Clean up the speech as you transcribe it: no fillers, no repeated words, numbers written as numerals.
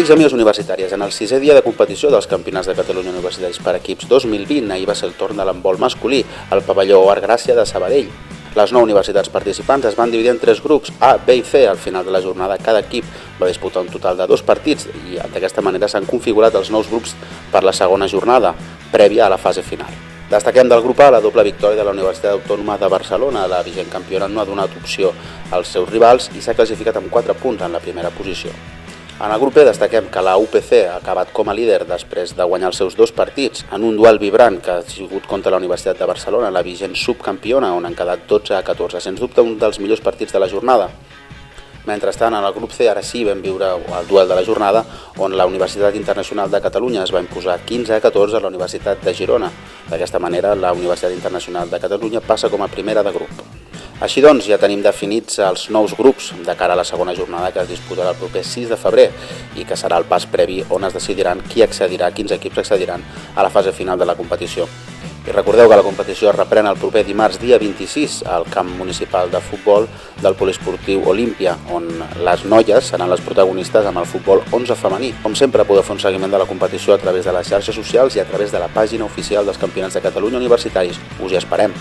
Amics i amigues universitàries, en el 6è dia de competició dels Campionats de Catalunya Universitaris per equips 2020, ahir va ser el torn de l'handbol masculí al pavelló Art Gràcia de Sabadell. Les 9 universitats participants es van dividir en 3 grups, A, B i C. Al final de la jornada, cada equip va disputar un total de 2 partits i d'aquesta manera s'han configurat els nous grups per la segona jornada, prèvia a la fase final. Destaquem del grup A la doble victòria de la Universitat Autònoma de Barcelona. La vigent campiona no ha donat opció als seus rivals i s'ha classificat amb 4 punts en la primera posició. En el grup B destaquem que la UPC ha acabat com a líder després de guanyar els seus 2 partits en un duel vibrant que ha sigut contra la Universitat de Barcelona, la vigent subcampiona, on han quedat 12-14, sens dubte un dels millors partits de la jornada. Mentrestant, en el grup C ara sí vam viure el duel de la jornada, on la Universitat Internacional de Catalunya es va imposar 15-14 a la Universitat de Girona. D'aquesta manera, la Universitat Internacional de Catalunya passa com a primera de grup. Així doncs, ja tenim definits els nous grups de cara a la segona jornada que es disputarà el proper 6 de febrer i que serà el pas previ on es decidiran quins equips accediran a la fase final de la competició. I recordeu que la competició es reprèn el proper dimarts dia 26 al camp municipal de futbol del Poliesportiu Olímpia, on les noies seran les protagonistes amb el futbol 11 femení. Com sempre, podeu fer un seguiment de la competició a través de les xarxes socials i a través de la pàgina oficial dels Campionats de Catalunya Universitaris. Us hi esperem!